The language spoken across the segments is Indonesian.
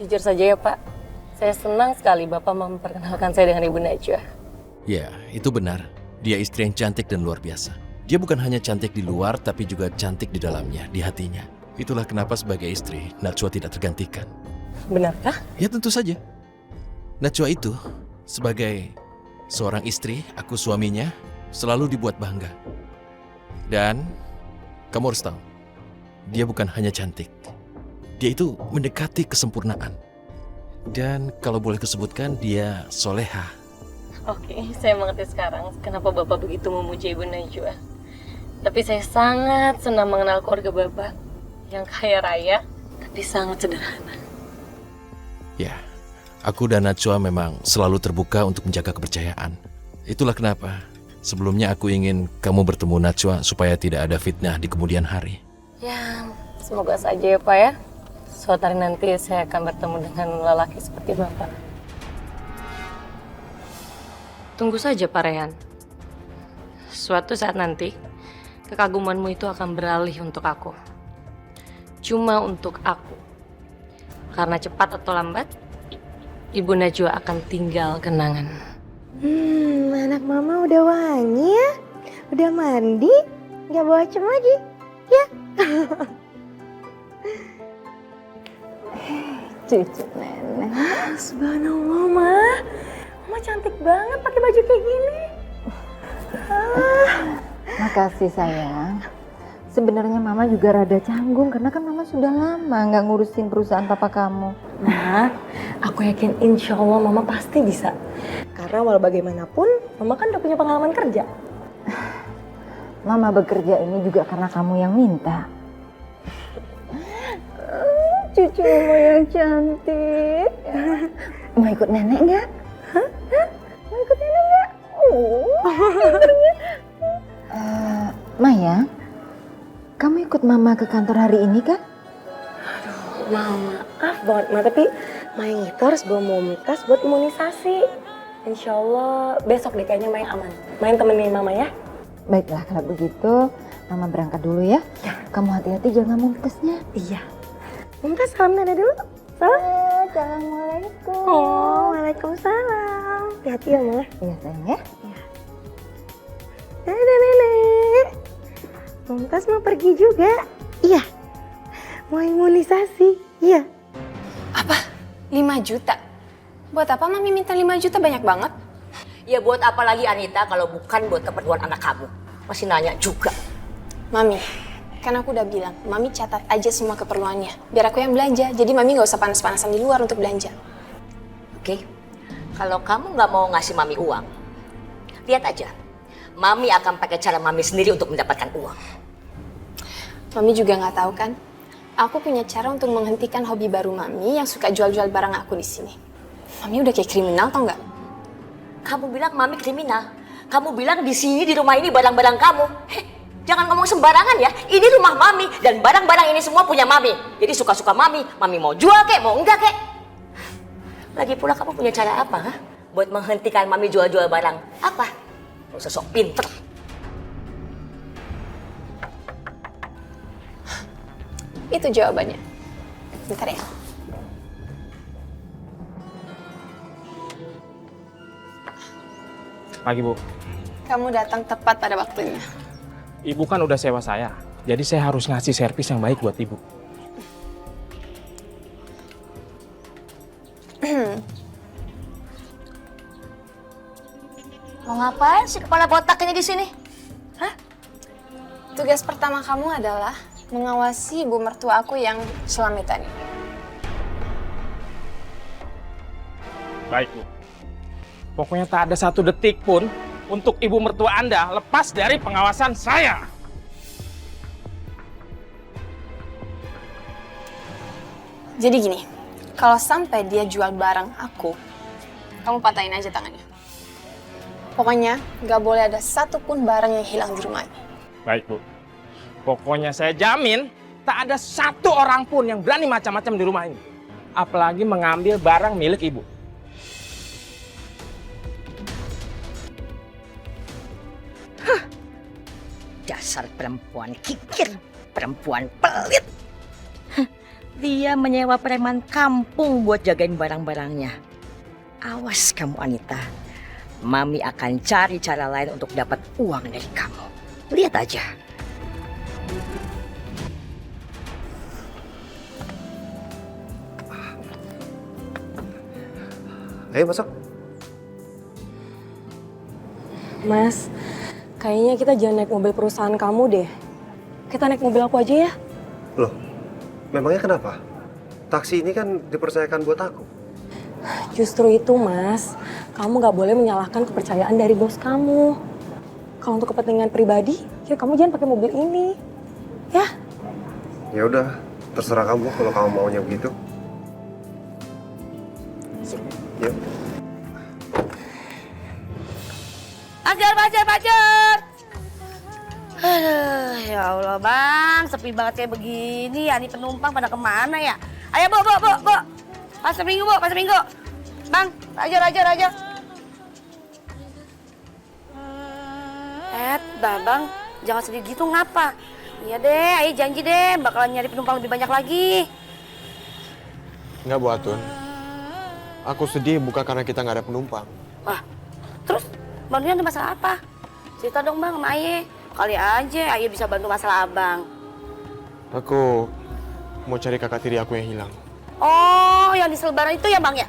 Jujur saja ya Pak, saya senang sekali Bapak memperkenalkan saya dengan Ibu Najwa. Ya, itu benar. Dia istri yang cantik dan luar biasa. Dia bukan hanya cantik di luar, tapi juga cantik di dalamnya, di hatinya. Itulah kenapa sebagai istri, Najwa tidak tergantikan. Benarkah? Ya tentu saja. Najwa itu, sebagai seorang istri, aku suaminya, selalu dibuat bangga. Dan, kamu harus tahu, dia bukan hanya cantik. Dia itu mendekati kesempurnaan. Dan kalau boleh kusebutkan, dia soleha. Oke, saya mengerti sekarang kenapa Bapak begitu memuji Ibu Najwa. Tapi saya sangat senang mengenal keluarga Bapak yang kaya raya, tapi sangat sederhana. Ya, aku dan Najwa memang selalu terbuka untuk menjaga kepercayaan. Itulah kenapa sebelumnya aku ingin kamu bertemu Najwa supaya tidak ada fitnah di kemudian hari. Ya, semoga saja ya Pak ya. Suatu hari nanti saya akan bertemu dengan lelaki seperti Bapak. Tunggu saja Pak Rehan. Suatu saat nanti, kekagumanmu itu akan beralih untuk aku. Cuma untuk aku. Karena cepat atau lambat, Ibu Najwa akan tinggal kenangan. Anak mama udah wangi ya? Udah mandi? Gak bocem lagi? Ya? Cucu nenek. Subhanallah, Ma. Mama cantik banget pakai baju kayak gini. Makasih sayang. Sebenarnya mama juga rada canggung karena kan mama sudah lama nggak ngurusin perusahaan papa kamu. Nah, aku yakin insya Allah mama pasti bisa. Karena walau bagaimanapun, mama kan udah punya pengalaman kerja. Mama bekerja ini juga karena kamu yang minta. Cucu mama yang cantik. Mau ikut nenek nggak? Mau ikut nenek nggak? Maya, kamu ikut mama ke kantor hari ini kan? Mama, maaf banget Ma, tapi Mayang itu harus bawa Mumtaz buat imunisasi. Insya Allah besok deh kayaknya Mayang aman. Mayang temenin Mama ya. Baiklah kalau begitu, mama berangkat dulu ya. Kamu hati-hati jaga Mumtaznya. Iya. Mumtaz salam nenek dulu. Salam. Assalamualaikum. Oh, waalaikumsalam. Hati-hati ya Ma. Iya sayang ya. Dadah nenek. Mumtaz mau pergi juga? Iya. Mau imunisasi? Iya. Apa? 5 juta? Buat apa Mami minta 5 juta banyak banget? Ya buat apa lagi Anita kalau bukan buat keperluan anak kamu? Masih nanya juga. Mami, kan aku udah bilang, Mami catat aja semua keperluannya. Biar aku yang belanja, jadi Mami gak usah panas-panasan di luar untuk belanja. Oke? Kalau kamu nggak mau ngasih Mami uang, lihat aja. Mami akan pakai cara Mami sendiri untuk mendapatkan uang. Mami juga gak tahu kan? Aku punya cara untuk menghentikan hobi baru Mami yang suka jual-jual barang aku di sini. Mami udah kayak kriminal tau nggak? Kamu bilang Mami kriminal. Kamu bilang di sini di rumah ini barang-barang kamu. Heh, jangan ngomong sembarangan ya. Ini rumah Mami dan barang-barang ini semua punya Mami. Jadi suka-suka Mami. Mami mau jual kek, mau enggak kek. Lagi pula kamu punya cara apa? Ha? Buat menghentikan Mami jual-jual barang. Apa? Gak usah sok pinter. Itu jawabannya. Bentar ya. Pagi Bu, Kamu datang tepat pada waktunya. Ibu kan udah sewa saya, jadi saya harus ngasih servis yang baik buat Ibu. Mau ngapain sih kepala botak ini di sini? Tugas pertama kamu adalah mengawasi ibu mertua aku yang selamitan ini. Baik Bu. Pokoknya tak ada satu detik pun untuk ibu mertua Anda lepas dari pengawasan saya. Jadi gini, kalau sampai dia jual barang aku, kamu patahin aja tangannya. Pokoknya nggak boleh ada satupun barang yang hilang di rumah ini. Baik Bu. Pokoknya saya jamin tak ada satu orang pun yang berani macam-macam di rumah ini. Apalagi mengambil barang milik Ibu. Dasar perempuan kikir, perempuan pelit. Dia menyewa preman kampung buat jagain barang-barangnya. Awas kamu Anita. Mami akan cari cara lain untuk dapat uang dari kamu. Lihat aja. Ayo masuk. Mas, kayaknya kita jangan naik mobil perusahaan kamu deh. Kita naik mobil aku aja ya. Loh, memangnya kenapa? Taksi ini kan dipercayakan buat aku. Justru itu Mas, kamu gak boleh menyalahkan kepercayaan dari bos kamu. Kalau untuk kepentingan pribadi, ya kamu jangan pakai mobil ini. Ya? Ya udah, terserah kamu kalau kamu maunya begitu. Yuk. Pajar. Aduh, ya Allah bang, sepi banget kayak begini ya. Ini penumpang pada kemana ya? Ayo, Bu. Pasar Minggu, Bu, Pasar Minggu. Bang, ajar. Bang, jangan sedih gitu ngapa? Iya deh, ayo janji deh, bakalan nyari penumpang lebih banyak lagi. Enggak, Bu Atun. Aku sedih bukan karena kita nggak ada penumpang. Wah, terus Bang Dian ada masalah apa? Cerita dong Bang sama Aye. Kali aja Aye bisa bantu masalah Abang. Aku mau cari kakak tiri aku yang hilang. Oh, yang di selebaran itu ya Bang ya?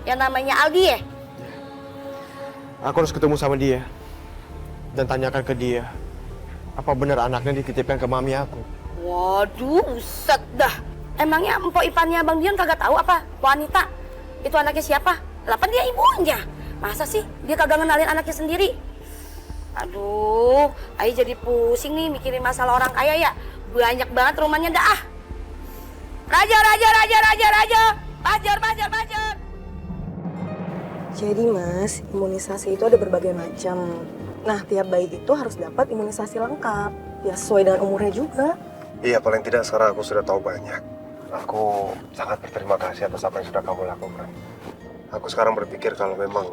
Yang namanya Aldi ya? Aku harus ketemu sama dia dan tanyakan ke dia apa benar anaknya dititipkan ke mami aku. Waduh, buset dah. Emangnya empok ipannya Bang Dion kagak tahu apa? Wanita itu anaknya siapa? Lah kan dia ibunya. Masa sih dia kagak ngenalin anaknya sendiri? Aduh, Aye jadi pusing nih mikirin masalah orang kaya ya. Banyak banget rumahnya dah ah. Raja. Pajar. Jadi Mas, imunisasi itu ada berbagai macam. Nah, tiap bayi itu harus dapat imunisasi lengkap. Ya sesuai dengan umurnya juga. Iya, paling tidak sekarang aku sudah tahu banyak. Aku sangat berterima kasih atas apa yang sudah kamu lakukan. Aku sekarang berpikir kalau memang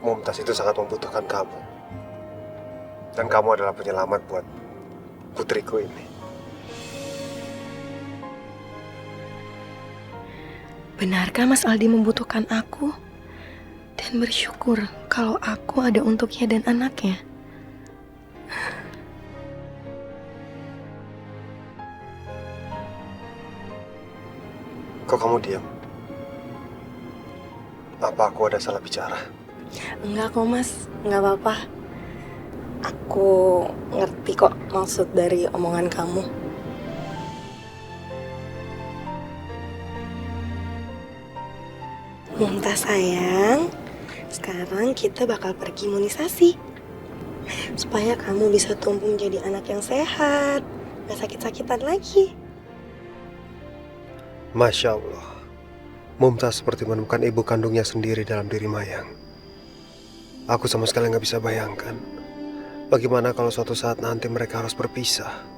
Mumtaz itu sangat membutuhkan kamu. Dan kamu adalah penyelamat buat putriku ini. Benarkah Mas Aldi membutuhkan aku? Dan bersyukur kalau aku ada untuknya dan anaknya. Kok kamu diam? Apa aku ada salah bicara? Enggak kok Mas, enggak apa-apa. Aku ngerti kok maksud dari omongan kamu. Mumtaz sayang, sekarang kita bakal pergi imunisasi. Supaya kamu bisa tumbuh menjadi anak yang sehat, gak sakit-sakitan lagi. Masya Allah, Mumtaz seperti menemukan ibu kandungnya sendiri dalam diri Mayang. Aku sama sekali nggak bisa bayangkan bagaimana kalau suatu saat nanti mereka harus berpisah.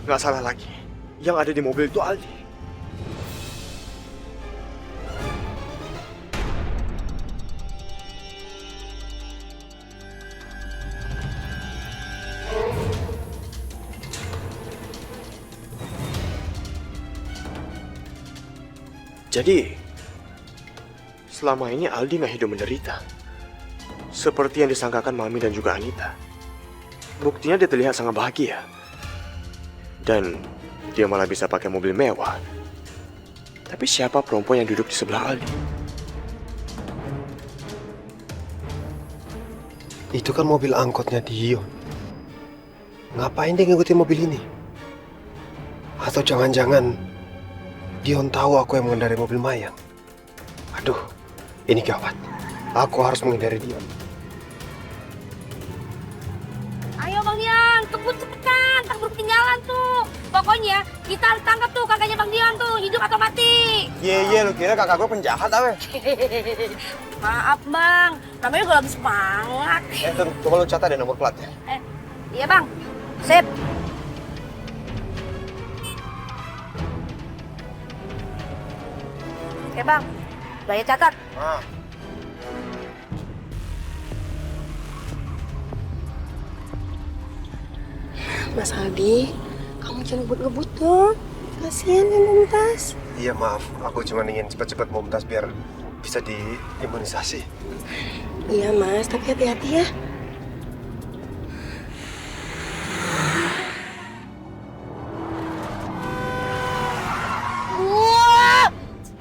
Nggak salah lagi. Yang ada di mobil itu Aldi. Jadi, selama ini Aldi nggak hidup menderita. Seperti yang disangkakan Mami dan juga Anita. Buktinya dia terlihat sangat bahagia. Dan dia malah bisa pakai mobil mewah. Tapi siapa perempuan yang duduk di sebelah Aldi? Itu kan mobil angkotnya Dion. Ngapain dia ngikutin mobil ini? Atau jangan-jangan Dion tahu aku yang mengendarai mobil Mayang? Aduh, ini gawat. Aku harus menghindari Dion. Ayo Bang Yang, cepetan, tak ketinggalan tuh. Pokoknya kita harus tangkap tuh kakaknya Bang Dion tuh, hidup atau mati. Iya, lu kira kakak gue penjahat apa? Maaf Bang, namanya gue lagi semangat. Tuh, coba lu catat deh nomor platnya. Iya Bang, sip. Oke Bang, udah catat. Mas Aldi, kamu jangan ngebut-ngebut dong. Kasihan kan Mumtaz. Iya maaf, aku cuma ingin cepat-cepat Mumtaz biar bisa diimunisasi. Iya Mas, tapi hati-hati ya. Wah!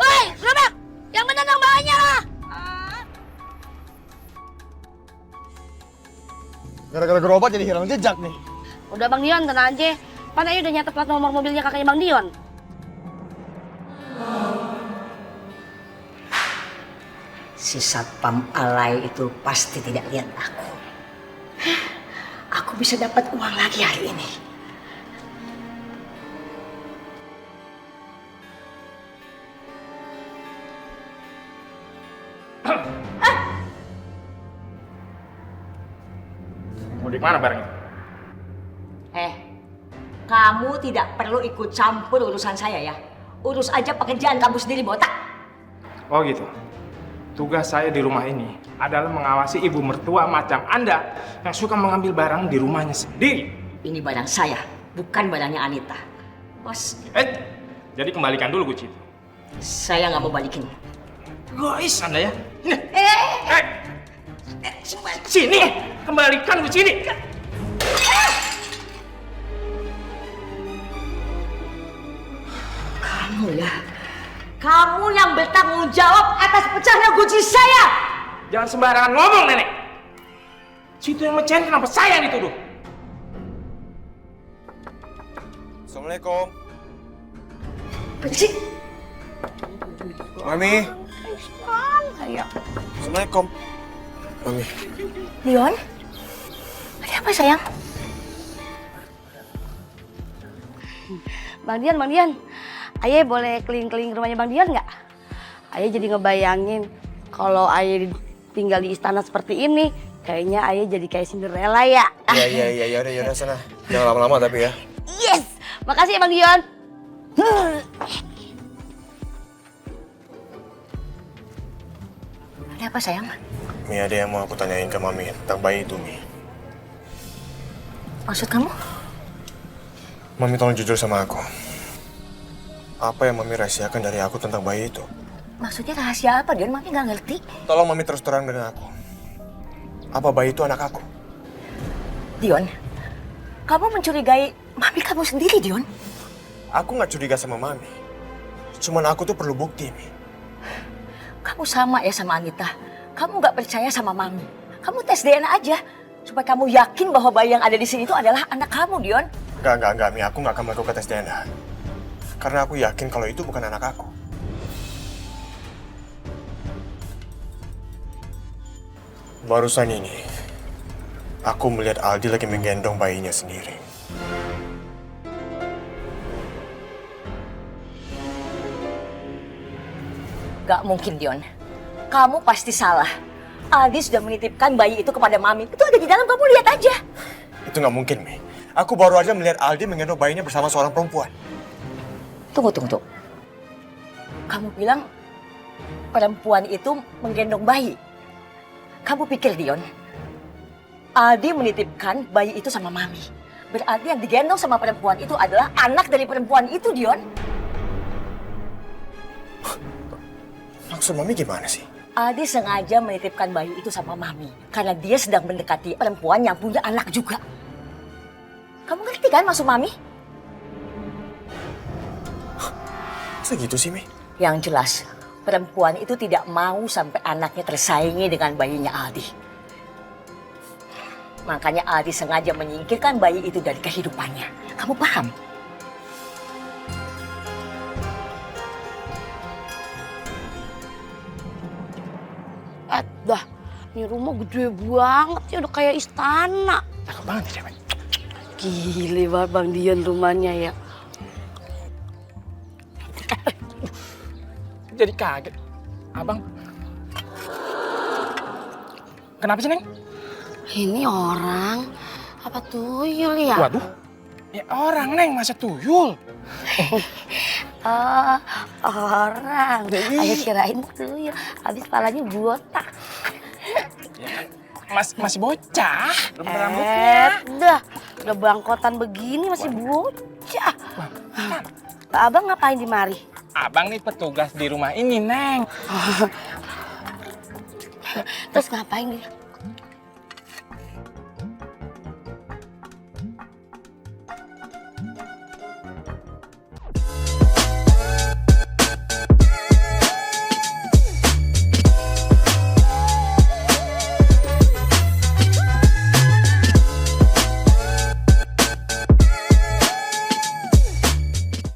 Woi, gerobak! Yang menendang bawahnya lah! Gara-gara gerobak jadi hilang jejak nih. Udah Bang Dion, tenang aja. Pan Ayu udah nyatet plat nomor mobilnya kakaknya Bang Dion. Si satpam alay itu pasti tidak lihat aku. Aku bisa dapat uang lagi hari ini. Mau di mana barang itu? Kamu tidak perlu ikut campur urusan saya ya. Urus aja pekerjaan kamu sendiri, botak. Oh gitu. Tugas saya di rumah ini adalah mengawasi ibu mertua macam Anda yang suka mengambil barang di rumahnya sendiri. Ini barang saya, bukan barangnya Anita. Bos, Jadi kembalikan dulu kunci itu. saya nggak mau balikin. Guys, Anda ya. Sini, kembalikan kunci ini. Kamu ya, kamu yang bertanggung jawab atas pecahnya kunci saya. Jangan sembarangan ngomong, Nenek. Situ yang mecahin, kenapa saya yang dituduh? Assalamualaikum. Bersih. Mami. Assalamualaikum. Mami. Dion, ada apa sayang? Bang Dion, Ayah boleh keliling-keliling rumahnya Bang Dion nggak? Ayah jadi ngebayangin kalau Ayah tinggal di istana seperti ini, kayaknya Ayah jadi kayak Cinderella ya. Iya, udah sana. Jangan lama-lama tapi ya. Yes, makasih ya Bang Dion. Ada apa sayang? Mi, ada yang mau aku tanyain ke Mami tentang bayi itu, Mi. Maksud kamu? Mami tolong jujur sama aku. Apa yang Mami rahasiakan dari aku tentang bayi itu? Maksudnya rahasia apa, Dion? Mami nggak ngerti. Tolong Mami terus terang dengan aku. Apa bayi itu anak aku? Dion, kamu mencurigai Mami kamu sendiri, Dion. Aku nggak curiga sama Mami. Cuman aku tuh perlu bukti, Mi. Kamu sama ya sama Anita. Kamu nggak percaya sama Mami. Kamu tes DNA aja. Supaya kamu yakin bahwa bayi yang ada di sini itu adalah anak kamu, Dion. Enggak, Mi. Aku nggak akan melakukan tes DNA. Karena aku yakin kalau itu bukan anak aku. Barusan ini, aku melihat Aldi lagi menggendong bayinya sendiri. Gak mungkin, Dion. Kamu pasti salah. Aldi sudah menitipkan bayi itu kepada Mami. Itu ada di dalam, kamu lihat aja. Itu nggak mungkin, Mi. Aku baru aja melihat Aldi menggendong bayinya bersama seorang perempuan. Tunggu. Kamu bilang perempuan itu menggendong bayi. Kamu pikir, Dion, Aldi menitipkan bayi itu sama Mami. Berarti yang digendong sama perempuan itu adalah anak dari perempuan itu, Dion. Maksud Mami gimana sih? Aldi sengaja menitipkan bayi itu sama Mami. Karena dia sedang mendekati perempuan yang punya anak juga. Kamu ngerti kan maksud Mami? Masa gitu sih, Mi? Yang jelas, perempuan itu tidak mau sampai anaknya tersaingi dengan bayinya Aldi. Makanya Aldi sengaja menyingkirkan bayi itu dari kehidupannya. Kamu paham? Dah, ini rumah gede banget ya, udah kayak istana. Cakep banget ya, cewek. Gile banget Bang Dion rumahnya ya. jadi kaget. Abang, kenapa sih, Neng? Ini orang apa tuyul ya? Waduh, ya orang, Neng, masa tuyul? Oh, orang. Ayo kirain tuyul. Habis palanya botak. Masih bocah, belum ada rambutnya. Udah bangkotan begini masih bocah. Abang ngapain di mari? Abang nih petugas di rumah ini, Neng. Terus ngapain dia?